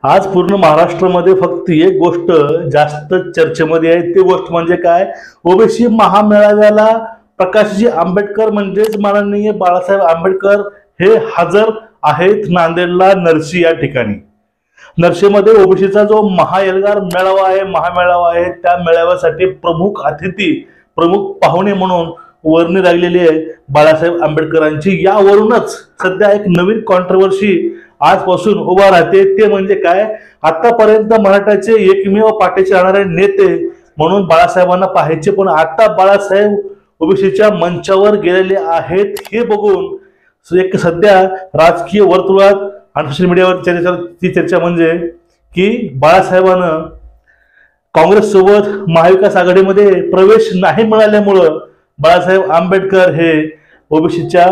आज पूर्ण महाराष्ट्रामध्ये फक्त एक गोष्ट जास्त चर्चेमध्ये आहे, ती गोष्ट म्हणजे काय? ओबीसी महामेळाव्याला प्रकाशजी आंबेडकर म्हणजेच माननीय बाळासाहेब आंबेडकर हे हजर आहेत नांदेडला नरसी या ठिकाणी. नरसीमध्ये ओबीसीचा जो महाएल्गार मेळावा आहे, महामेळावा आहे, त्या मेळाव्यासाठी प्रमुख अतिथी, प्रमुख पाहुणे म्हणून वर्णी लागलेली आहे बाळासाहेब आंबेडकरांची. यावरूनच सध्या एक नवीन कॉन्ट्रोवर्सी आजपासून उभा राहते. ते म्हणजे काय? आतापर्यंत मराठाचे एकमेव पाठीचे राहणारे नेते म्हणून बाळासाहेबांना पाहायचे, पण आता बाळासाहेब ओबीसीच्या मंचावर गेलेले आहेत हे बघून एक सध्या राजकीय वर्तुळात आणि सोशल मीडियावर ती चर्चा म्हणजे की बाळासाहेबांना काँग्रेस सोबत महाविकास आघाडीमध्ये प्रवेश नाही मिळाल्यामुळं बाळासाहेब आंबेडकर हे ओबीसीच्या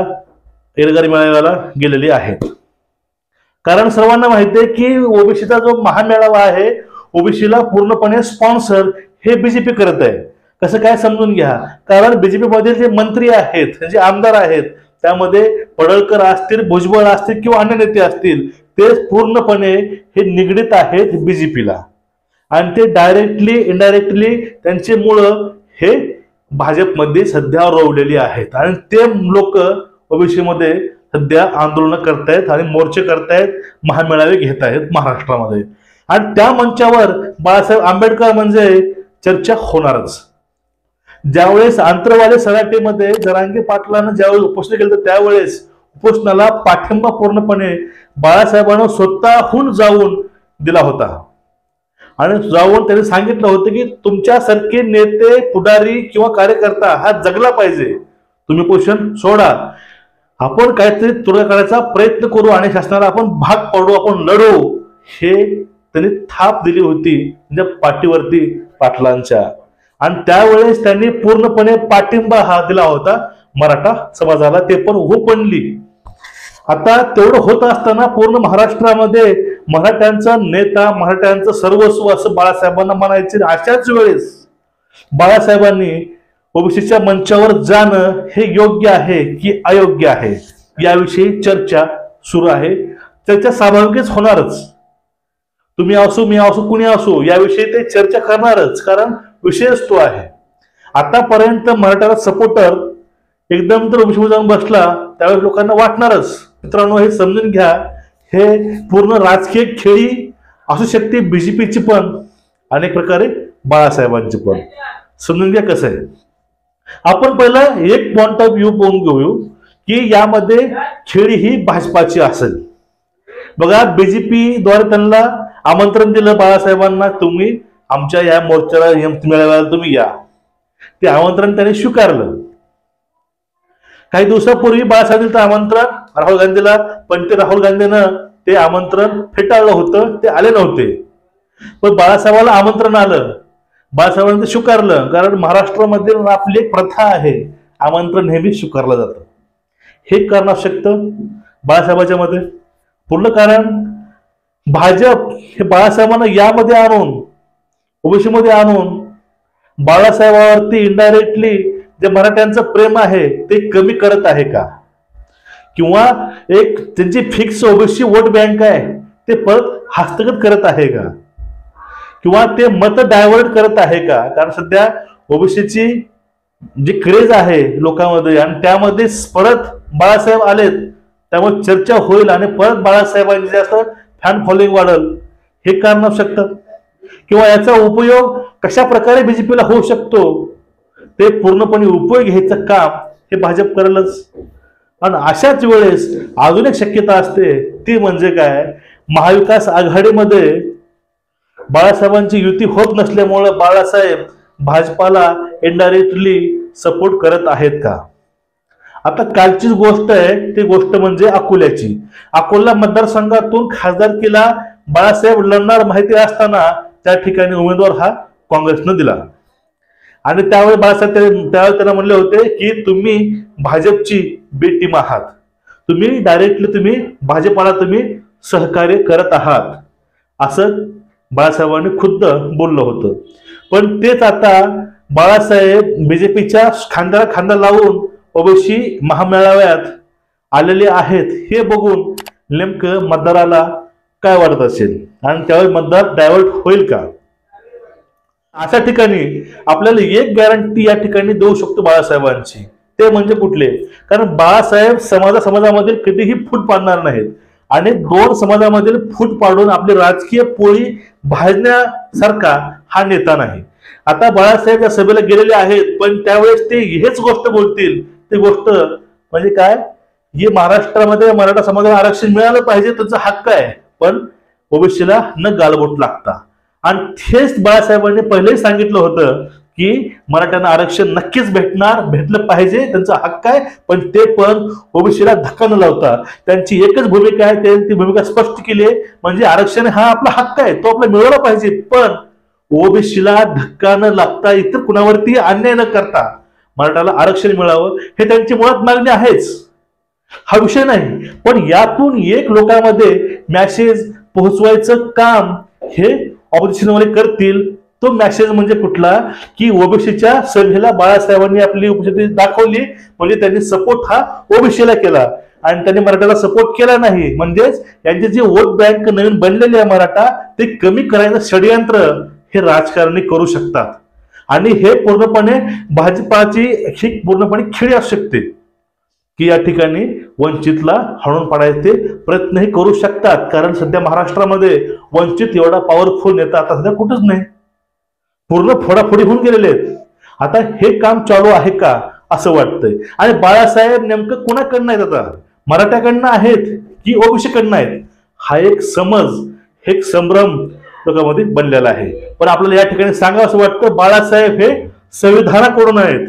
एल्गार मेळाव्याला गेलेले आहेत. कारण सर्वांना माहिती आहे की ओबीसीचा जो महामेळावा आहे, ओबीसीला पूर्णपणे स्पॉन्सर हे बीजेपी करत आहे. कसं काय समजून घ्या. कारण बीजेपी मध्ये जे मंत्री आहेत, जे आमदार आहेत, त्यामध्ये पडळकर असतील, भुजबळ असतील किंवा अन्य नेते असतील, ते पूर्णपणे हे निगडीत आहेत बीजेपीला आणि ते डायरेक्टली इनडायरेक्टली त्यांचे मुळं हे भाजपमध्ये सध्या रोवलेली आहेत आणि ते लोक ओबीसी मध्ये सध्या आंदोलन करतायत आणि मोर्चे करतायत, महामेळावे घेत आहेत महाराष्ट्रामध्ये. आणि त्या मंचावर बाळासाहेब आंबेडकर म्हणजे चर्चा होणारच. ज्यावेळेस आंतरवाले सराटीमध्ये जरांगे पाटलांना ज्यावेळेस उपोषण केलं त्यावेळेस उपोषणाला पाठिंबा पूर्णपणे बाळासाहेबांना स्वतःहून जाऊन दिला होता आणि जाऊन त्यांनी सांगितलं होतं की तुमच्यासारखे नेते, पुढारी किंवा कार्यकर्ता हा जगला पाहिजे, तुम्ही उपोषण सोडा, आपण काहीतरी तोडगा काढायचा प्रयत्न करू आणि शासनाला आपण भाग पाडू, आपण लढू, हे त्यांनी थाप दिली होती म्हणजे पाठीवरती पाटलांच्या. आणि त्यावेळेस त्यांनी पूर्णपणे पाठिंबा हा दिला होता मराठा समाजाला, ते पण ओपनली. आता तेवढं होत असताना पूर्ण महाराष्ट्रामध्ये मराठ्यांचा नेता, मराठ्यांचं सर्वस्व असं बाळासाहेबांना म्हणायचे. अशाच वेळेस बाळासाहेबांनी ओबीसीच्या मंचावर जाणं हे योग्य आहे की अयोग्य आहे याविषयी चर्चा सुरू आहे. चर्चा स्वाभाविकच होणारच. तुम्ही असो, मी असो, कुणी असो, याविषयी ते चर्चा करणारच, कारण विषयच तो आहे. आतापर्यंत मराठाला सपोर्टर एकदम जर ओबीसी जाऊन बसला त्यावेळेस लोकांना वाटणारच. मित्रांनो, हे समजून घ्या, हे पूर्ण राजकीय खेळी असू शकते बीजेपीची पण, अनेक प्रकारे बाळासाहेबांची पण. समजून घ्या कसं आहे. आपण पहिला एक पॉइंट ऑफ व्ह्यू पाहून घेऊ की यामध्ये खेळी ही भाजपाची असेल. बघा, बीजेपी द्वारे त्यांना आमंत्रण दिलं बाळासाहेबांना, तुम्ही आमच्या या मोर्चाला मेळाव्याला तुम्ही या. ते आमंत्रण त्यांनी स्वीकारलं. काही दिवसापूर्वी बाळासाहेबांचं आमंत्रण राहुल गांधीला, पण ते राहुल गांधीनं ते आमंत्रण फेटाळलं होतं, ते आले नव्हते. पण बाळासाहेबांना आमंत्रण आलं, बाळासाहेबांनी ते स्वीकारलं. कारण महाराष्ट्रामध्ये आपली एक प्रथा आहे, आमंत्रण नेहमी स्वीकारलं जातं. हे कारण असू शकतं बाळासाहेबांच्या मध्ये. पूर्ण कारण भाजप हे बाळासाहेबांना यामध्ये आणून, ओबीसी मध्ये आणून बाळासाहेबांवरती इनडायरेक्टली जे मराठ्यांचं प्रेम आहे ते कमी करत आहे का, किंवा एक त्यांची फिक्स ओबीसी वोट बँक आहे ते परत हस्तगत करत आहे का, किंवा ते मत डायव्हर्ट करत आहे का? कारण सध्या ओबीसीची जी क्रेज आहे लोकांमध्ये आणि त्यामध्ये परत बाळासाहेब आलेत, त्यामुळे चर्चा होईल आणि परत बाळासाहेबांची जास्त फॅन फॉलोइंग वाढेल. हे कारण असू शकतं. किंवा याचा उपयोग कशा प्रकारे बीजेपीला होऊ शकतो ते पूर्णपणे उपयोग घ्यायचं काम हे भाजप करेलच. आणि अशाच वेळेस अजून एक शक्यता असते, ती म्हणजे काय? महाविकास आघाडीमध्ये बाळासाहेबांची युती होत नसल्यामुळे बाळासाहेब भाजपाला इनडायरेक्टली सपोर्ट करत आहेत का? आता कालचीच गोष्ट आहे, ती गोष्ट म्हणजे अकोल्याची. अकोला मतदारसंघातून खासदारकीला बाळासाहेब लढणार माहिती असताना त्या ठिकाणी उमेदवार हा काँग्रेसनं दिला. आणि त्यावेळी बाळासाहेब त्यावेळी त्यांना म्हणले होते की तुम्ही भाजपची बी टीम आहात, तुम्ही डायरेक्टली तुम्ही भाजपाला तुम्ही सहकार्य करत आहात, असं बाळासाहेबांनी खुद्द बोललं होतं. पण तेच आता बाळासाहेब बीजेपीच्या खांद्याला खांदा लावून ओबीसी महामेळाव्यात आलेले आहेत हे बघून नेमकं मतदाराला काय वाटत असेल आणि त्यावेळी मतदार डायव्हर्ट होईल का? अशा ठिकाणी आपल्याला एक गॅरंटी या ठिकाणी देऊ शकतो बाळासाहेबांची, ते म्हणजे कुठले? कारण बाळासाहेब समाजामधील कधीही फूट पाडणार नाहीत आणि दोन समाजामधील फूट पाडून आपली राजकीय पोळी भाजण्यासारखा हा नेता नाही. आता बाळासाहेब या सभेला गेलेले आहेत, पण त्यावेळेस ते हेच गोष्ट बोलतील. ती गोष्ट म्हणजे काय? हे महाराष्ट्रामध्ये मराठा समाजाला आरक्षण मिळालं पाहिजे, त्यांचा हक्क आहे, पण ओबीसीला न गालबोट लागता. आणि तेच बाळासाहेबांनी पहिलेही सांगितलं होतं की मराठ्यांना आरक्षण नक्कीच भेटणार, भेटलं पाहिजे, त्यांचा हक्क आहे, पण ते पण ओबीसीला धक्का न लावता. त्यांची एकच भूमिका आहे, त्यांनी ती भूमिका स्पष्ट केली आहे, म्हणजे आरक्षण हा आपला हक्क आहे, तो आपला मिळवला पाहिजे, पण ओबीसीला धक्का न लागता, इतर कुणावरती अन्याय न करता मराठाला आरक्षण मिळावं हे त्यांची मुळात मागणी आहेच, हा विषय नाही. पण यातून एक लोकांमध्ये मॅसेज पोहोचवायचं काम हे ऑपोजिशनवाले करतील. तो मॅसेज म्हणजे कुठला? की ओबीसीच्या सभेला बाळासाहेबांनी आपली उपस्थिती दाखवली, म्हणजे त्यांनी सपोर्ट हा ओबीसीला केला आणि त्यांनी मराठाला सपोर्ट केला नाही. म्हणजेच यांचे जे वोट बँक नवीन बनलेले आहे मराठा, ते कमी करायचं षडयंत्र हे राजकारणी करू शकतात आणि हे पूर्णपणे भाजपाची ही पूर्णपणे खिळी असू शकते की या ठिकाणी वंचितला हाणून पाडायचे प्रयत्नही करू शकतात. कारण सध्या महाराष्ट्रामध्ये वंचित एवढा पॉवरफुल नेता आता सध्या कुठंच नाही, पूर्ण फोडाफोडी होऊन गेलेले आहेत. आता हे काम चालू आहे का असं वाटतंय. आणि बाळासाहेब नेमकं कुणाकडनं आहेत? आता मराठ्याकडनं आहेत की ओबीसीकडनं आहेत? हा एक समज, एक संभ्रम लोकांमध्ये बनलेला आहे. पण आपल्याला या ठिकाणी सांगावं असं वाटतं, बाळासाहेब हे संविधानाकडून आहेत.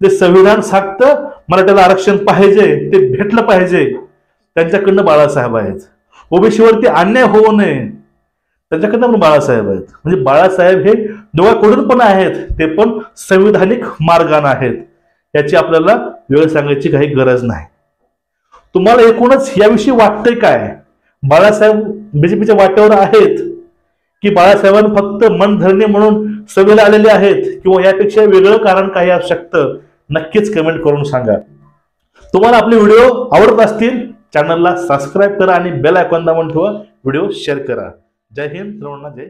जे संविधान सांगतं मराठ्याला आरक्षण पाहिजे, ते भेटलं पाहिजे, त्यांच्याकडनं बाळासाहेब आहेत. ओबीसीवरती अन्याय होऊ नये त्यांच्याकडनं पण बाळासाहेब आहेत. म्हणजे बाळासाहेब हे दोघांकडून पण आहेत, ते पण संविधानिक मार्गाने आहेत. याची आपल्याला वेळ सांगायची काही गरज नाही. तुम्हाला एकूणच याविषयी वाटतंय काय? बाळासाहेब बीजेपीच्या वाटेवर आहेत की बाळासाहेबांना फक्त मनधरणी म्हणून सभेला आलेले आहेत, किंवा यापेक्षा वेगळं कारण काही असू शकतं? नक्कीच कमेंट करून सांगा. तुम्हाला आपले व्हिडिओ आवडत असतील चॅनलला सबस्क्राईब करा आणि बेल आयकॉन दाबून ठेवा. व्हिडिओ शेअर करा. जय हिंद, सर्वांना जय